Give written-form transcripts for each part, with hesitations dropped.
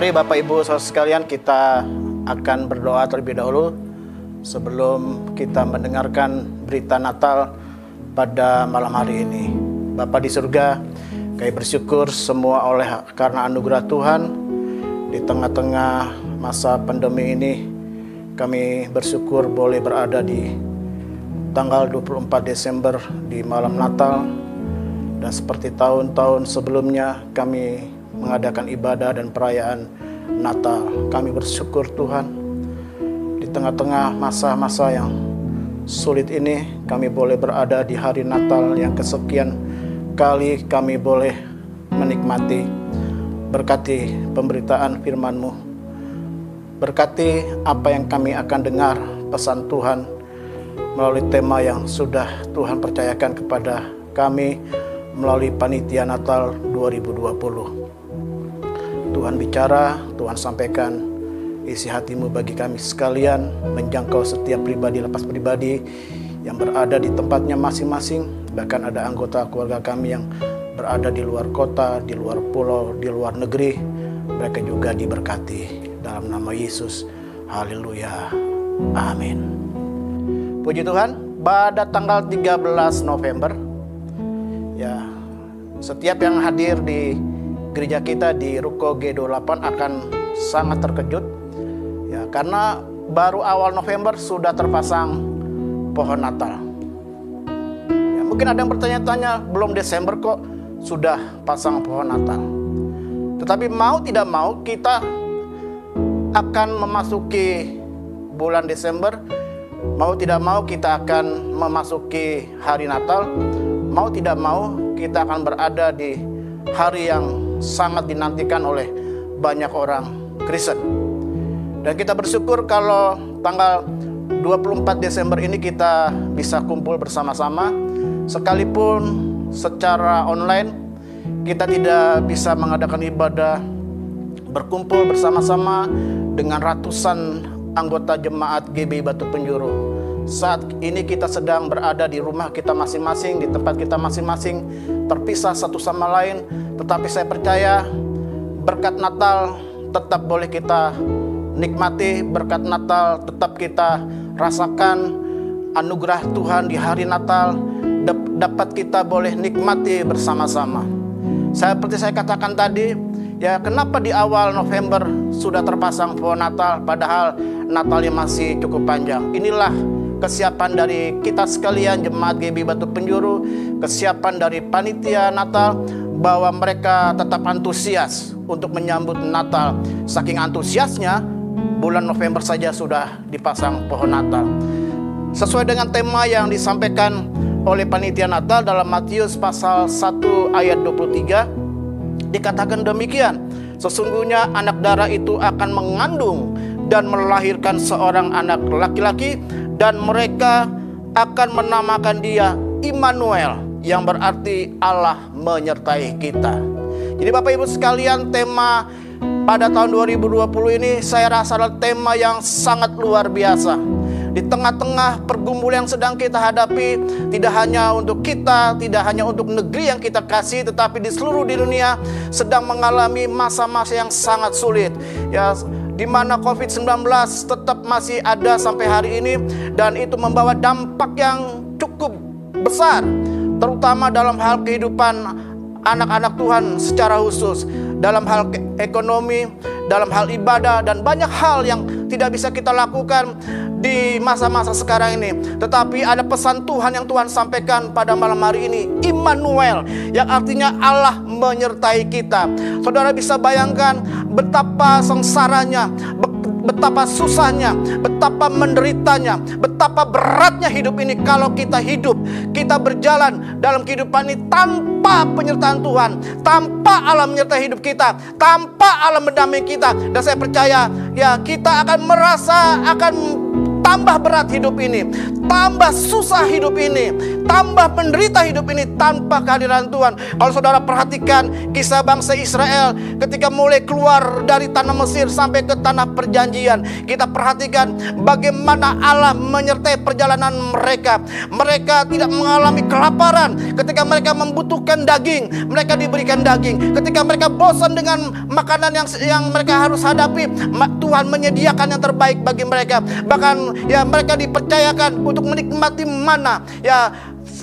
Mari Bapak Ibu Saudara sekalian, kita akan berdoa terlebih dahulu sebelum kita mendengarkan berita Natal pada malam hari ini. Bapa di surga, kami bersyukur semua karena anugerah Tuhan di tengah-tengah masa pandemi ini. Kami bersyukur boleh berada di tanggal 24 Desember di malam Natal. Dan seperti tahun-tahun sebelumnya kami mengadakan ibadah dan perayaan Natal. Kami bersyukur Tuhan, di tengah-tengah masa-masa yang sulit ini kami boleh berada di hari Natal yang kesekian kali kami boleh menikmati. Berkati pemberitaan firman-Mu, berkati apa yang kami akan dengar pesan Tuhan melalui tema yang sudah Tuhan percayakan kepada kami melalui Panitia Natal 2020. Tuhan bicara, Tuhan sampaikan isi hati-Mu bagi kami sekalian, menjangkau setiap pribadi lepas pribadi yang berada di tempatnya masing-masing. Bahkan ada anggota keluarga kami yang berada di luar kota, di luar pulau, di luar negeri. Mereka juga diberkati dalam nama Yesus. Haleluya. Amin. Puji Tuhan, pada tanggal 13 November, ya, setiap yang hadir di gereja kita di Ruko G28 akan sangat terkejut, ya, karena baru awal November sudah terpasang pohon Natal. Ya, mungkin ada yang bertanya-tanya, belum Desember kok sudah pasang pohon Natal. Tetapi mau tidak mau kita akan memasuki bulan Desember, mau tidak mau kita akan memasuki hari Natal. Mau tidak mau kita akan berada di hari yang sangat dinantikan oleh banyak orang Kristen. Dan kita bersyukur kalau tanggal 24 Desember ini kita bisa kumpul bersama-sama. Sekalipun secara online kita tidak bisa mengadakan ibadah berkumpul bersama-sama dengan ratusan anggota jemaat GBI Batu Penjuru. Saat ini kita sedang berada di rumah kita masing-masing, di tempat kita masing-masing, terpisah satu sama lain. Tetapi saya percaya berkat Natal tetap boleh kita nikmati, berkat Natal tetap kita rasakan, anugerah Tuhan di hari Natal dapat kita boleh nikmati bersama-sama. Seperti saya katakan tadi, ya, kenapa di awal November sudah terpasang pohon Natal padahal Natalnya masih cukup panjang. Inilah kesiapan dari kita sekalian jemaat GBI Batu Penjuru, kesiapan dari panitia Natal, bahwa mereka tetap antusias untuk menyambut Natal. Saking antusiasnya, bulan November saja sudah dipasang pohon Natal. Sesuai dengan tema yang disampaikan oleh panitia Natal dalam Matius pasal 1 ayat 23, dikatakan demikian, sesungguhnya anak darah itu akan mengandung dan melahirkan seorang anak laki-laki, dan mereka akan menamakan dia Immanuel, yang berarti Allah menyertai kita. Jadi Bapak Ibu sekalian, tema pada tahun 2020 ini saya rasa adalah tema yang sangat luar biasa. Di tengah-tengah pergumulan yang sedang kita hadapi, tidak hanya untuk kita, tidak hanya untuk negeri yang kita kasih, tetapi di seluruh dunia sedang mengalami masa-masa yang sangat sulit. Ya, di mana COVID-19 tetap masih ada sampai hari ini, dan itu membawa dampak yang cukup besar, terutama dalam hal kehidupan anak-anak Tuhan secara khusus, dalam hal ekonomi, dalam hal ibadah, dan banyak hal yang tidak bisa kita lakukan di masa-masa sekarang ini. Tetapi ada pesan Tuhan yang Tuhan sampaikan pada malam hari ini, Immanuel, yang artinya Allah menyertai kita. Saudara bisa bayangkan betapa sengsaranya, betapa susahnya, betapa menderitanya, betapa beratnya hidup ini kalau kita berjalan dalam kehidupan ini tanpa penyertaan Tuhan, tanpa Allah menyertai hidup kita, tanpa Allah mendampingi kita. Dan saya percaya, ya, kita akan merasa akan tambah berat hidup ini, tambah susah hidup ini, tambah menderita hidup ini tanpa kehadiran Tuhan. Kalau saudara perhatikan kisah bangsa Israel ketika mulai keluar dari tanah Mesir sampai ke tanah perjanjian, kita perhatikan bagaimana Allah menyertai perjalanan mereka. Mereka tidak mengalami kelaparan. Ketika mereka membutuhkan daging, mereka diberikan daging. Ketika mereka bosan dengan makanan yang mereka harus hadapi, Tuhan menyediakan yang terbaik bagi mereka. Bahkan ya mereka dipercayakan untuk menikmati mana, ya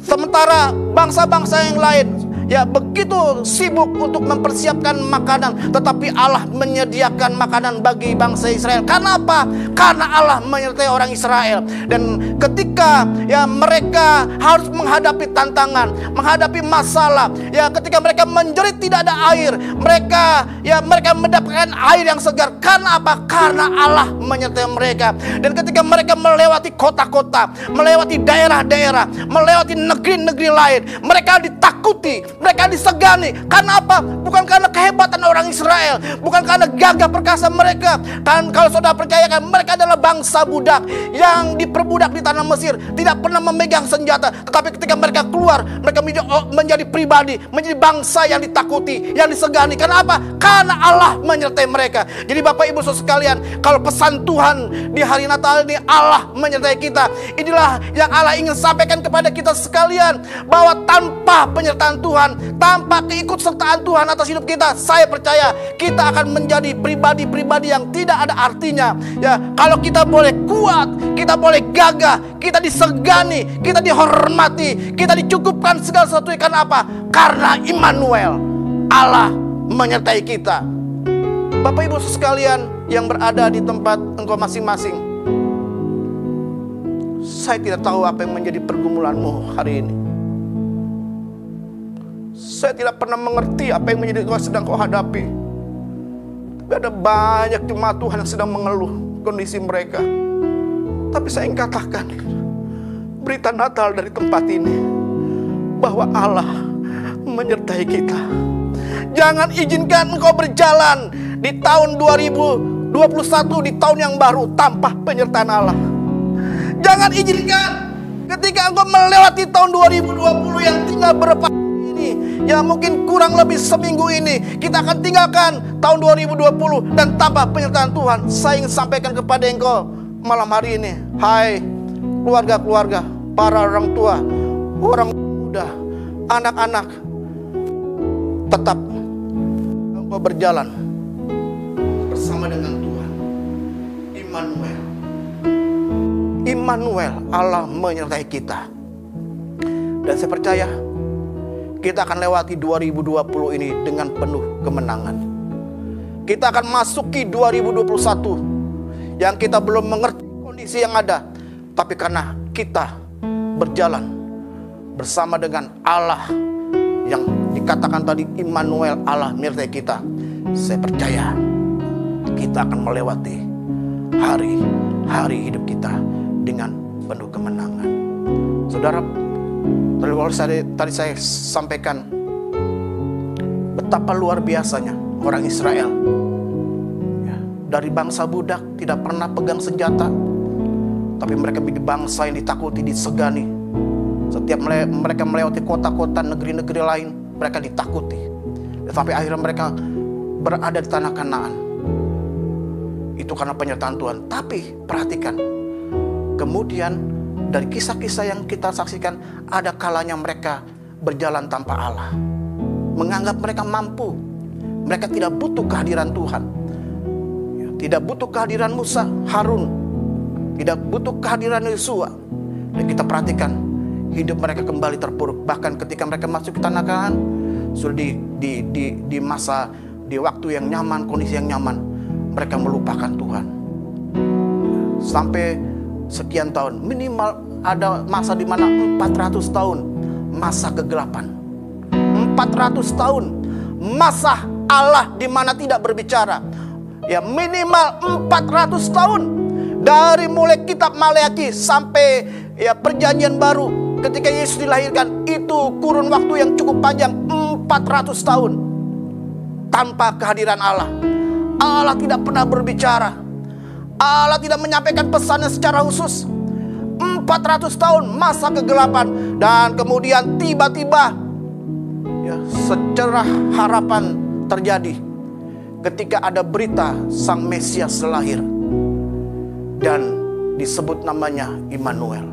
sementara bangsa-bangsa yang lain ya begitu sibuk untuk mempersiapkan makanan, tetapi Allah menyediakan makanan bagi bangsa Israel. Karena apa? Karena Allah menyertai orang Israel. Dan ketika ya mereka harus menghadapi tantangan, menghadapi masalah, ya ketika mereka menjerit tidak ada air, mereka mendapatkan air yang segar. Karena apa? Karena Allah menyertai mereka. Dan ketika mereka melewati kota-kota, melewati daerah-daerah, melewati negeri-negeri lain, mereka ditakuti, mereka disegani. Karena apa? Bukan karena kehebatan orang Israel, bukan karena gagah perkasa mereka. Dan kalau saudara percayakan, mereka adalah bangsa budak yang diperbudak di tanah Mesir, tidak pernah memegang senjata. Tetapi ketika mereka keluar, mereka menjadi pribadi, menjadi bangsa yang ditakuti, yang disegani. Karena apa? Karena Allah menyertai mereka. Jadi Bapak Ibu Saudara sekalian, kalau pesan Tuhan di hari Natal ini, Allah menyertai kita. Inilah yang Allah ingin sampaikan kepada kita sekalian, bahwa tanpa penyertaan Tuhan, tanpa keikutsertaan Tuhan atas hidup kita, saya percaya kita akan menjadi pribadi-pribadi yang tidak ada artinya. Ya, kalau kita boleh kuat, kita boleh gagah, kita disegani, kita dihormati, kita dicukupkan segala sesuatu. Karena apa? Karena Immanuel, Allah menyertai kita. Bapak Ibu sekalian yang berada di tempat engkau masing-masing, saya tidak tahu apa yang menjadi pergumulanmu hari ini. Saya tidak pernah mengerti apa yang sedang kau hadapi. Tapi ada banyak jemaat Tuhan yang sedang mengeluh kondisi mereka. Tapi saya ingin katakan, berita Natal dari tempat ini, bahwa Allah menyertai kita. Jangan izinkan engkau berjalan di tahun 2021, di tahun yang baru, tanpa penyertaan Allah. Jangan izinkan ketika engkau melewati tahun 2020 yang tinggal berapa ini, ya mungkin kurang lebih seminggu ini, kita akan tinggalkan tahun 2020 dan tanpa penyertaan Tuhan. Saya ingin sampaikan kepada engkau malam hari ini, hai keluarga-keluarga, para orang tua, orang muda, anak-anak, tetap engkau berjalan bersama dengan Tuhan. Immanuel, Allah menyertai kita. Dan saya percaya kita akan lewati 2020 ini dengan penuh kemenangan. Kita akan masuki 2021 yang kita belum mengerti kondisi yang ada, tapi karena kita berjalan bersama dengan Allah yang dikatakan tadi Immanuel, Allah menyertai kita, saya percaya kita akan melewati hari-hari hidup kita dengan penuh kemenangan. Saudara, tadi saya sampaikan betapa luar biasanya orang Israel, ya, dari bangsa budak, tidak pernah pegang senjata, tapi mereka menjadi bangsa yang ditakuti, disegani. Setiap mereka melewati kota-kota, negeri-negeri lain, mereka ditakuti. Sampai akhirnya mereka berada di tanah Kanaan. Itu karena penyertaan Tuhan. Tapi perhatikan, kemudian dari kisah-kisah yang kita saksikan, ada kalanya mereka berjalan tanpa Allah, menganggap mereka mampu. Mereka tidak butuh kehadiran Tuhan, tidak butuh kehadiran Musa, Harun, tidak butuh kehadiran Yosua. Dan kita perhatikan, hidup mereka kembali terpuruk. Bahkan ketika mereka masuk ke tanah Kanaan, sudah di masa, di waktu yang nyaman, kondisi yang nyaman, mereka melupakan Tuhan. Sampai sekian tahun, minimal ada masa di mana 400 tahun masa kegelapan. 400 tahun masa Allah di mana tidak berbicara. Ya, minimal 400 tahun. Dari mulai kitab Maleakhi sampai ya perjanjian baru ketika Yesus dilahirkan, itu kurun waktu yang cukup panjang, 400 tahun tanpa kehadiran Allah. Allah tidak pernah berbicara. Allah tidak menyampaikan pesannya secara khusus. 1400 tahun masa kegelapan, dan kemudian tiba-tiba ya, secerah harapan terjadi ketika ada berita Sang Mesias lahir dan disebut namanya Immanuel.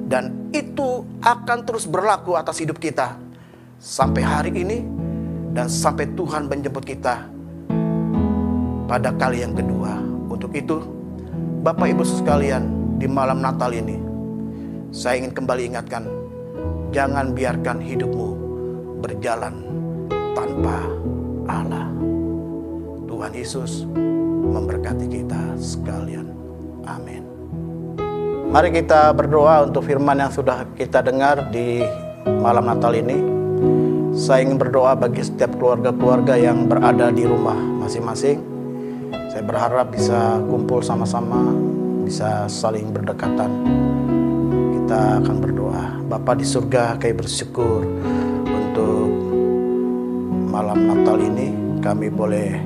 Dan itu akan terus berlaku atas hidup kita sampai hari ini dan sampai Tuhan menjemput kita pada kali yang kedua. Untuk itu, Bapak Ibu sekalian, di malam Natal ini saya ingin kembali ingatkan, jangan biarkan hidupmu berjalan tanpa Allah. Tuhan Yesus memberkati kita sekalian. Amin. Mari kita berdoa untuk firman yang sudah kita dengar di malam Natal ini. Saya ingin berdoa bagi setiap keluarga-keluarga yang berada di rumah masing-masing. Saya berharap bisa kumpul sama-sama, bisa saling berdekatan. Kita akan berdoa. Bapa di surga, kami bersyukur untuk malam Natal ini. Kami boleh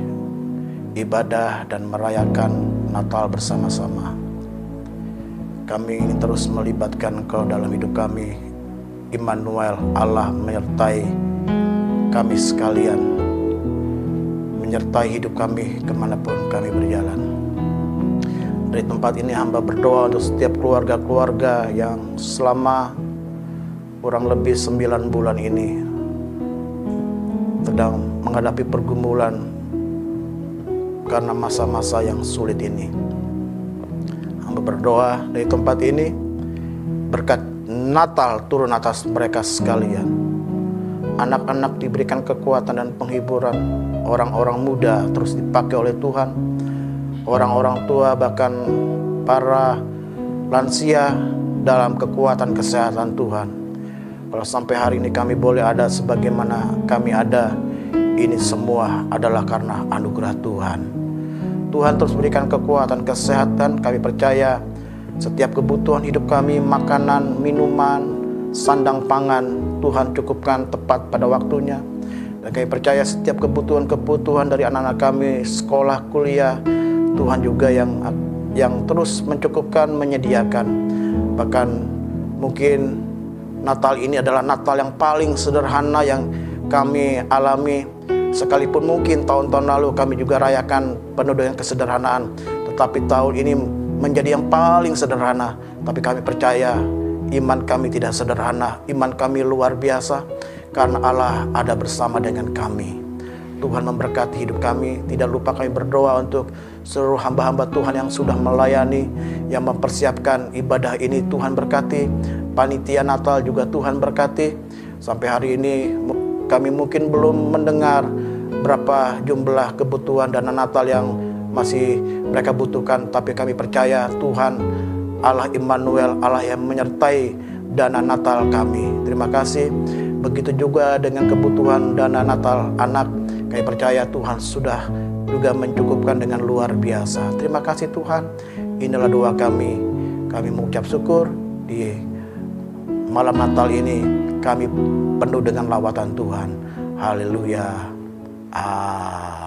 ibadah dan merayakan Natal bersama-sama. Kami ingin terus melibatkan Engkau dalam hidup kami. Immanuel, Allah menyertai kami sekalian, menyertai hidup kami kemanapun kami berjalan. Dari tempat ini hamba berdoa untuk setiap keluarga-keluarga yang selama kurang lebih 9 bulan ini sedang menghadapi pergumulan karena masa-masa yang sulit ini. Berdoa dari tempat ini, berkat Natal turun atas mereka sekalian. Anak-anak diberikan kekuatan dan penghiburan. Orang-orang muda terus dipakai oleh Tuhan. Orang-orang tua bahkan para lansia dalam kekuatan kesehatan Tuhan. Kalau sampai hari ini kami boleh ada sebagaimana kami ada, ini semua adalah karena anugerah Tuhan. Tuhan terus berikan kekuatan, kesehatan. Kami percaya setiap kebutuhan hidup kami, makanan, minuman, sandang pangan, Tuhan cukupkan tepat pada waktunya. Dan kami percaya setiap kebutuhan dari anak-anak kami, sekolah, kuliah, Tuhan juga yang terus mencukupkan, menyediakan. Bahkan mungkin Natal ini adalah Natal yang paling sederhana yang kami alami. Sekalipun mungkin tahun-tahun lalu kami juga rayakan penuh dengan kesederhanaan, tetapi tahun ini menjadi yang paling sederhana. Tapi kami percaya iman kami tidak sederhana, iman kami luar biasa, karena Allah ada bersama dengan kami. Tuhan memberkati hidup kami. Tidak lupa kami berdoa untuk seluruh hamba-hamba Tuhan yang sudah melayani, yang mempersiapkan ibadah ini. Tuhan berkati. Panitia Natal juga Tuhan berkati. Sampai hari ini kami mungkin belum mendengar berapa jumlah kebutuhan dana Natal yang masih mereka butuhkan, tapi kami percaya Tuhan Allah Immanuel, Allah yang menyertai dana Natal kami. Terima kasih. Begitu juga dengan kebutuhan dana Natal anak, kami percaya Tuhan sudah juga mencukupkan dengan luar biasa. Terima kasih Tuhan. Inilah doa kami. Kami mengucap syukur di malam Natal ini. Kami penuh dengan lawatan Tuhan. Haleluya. Amin.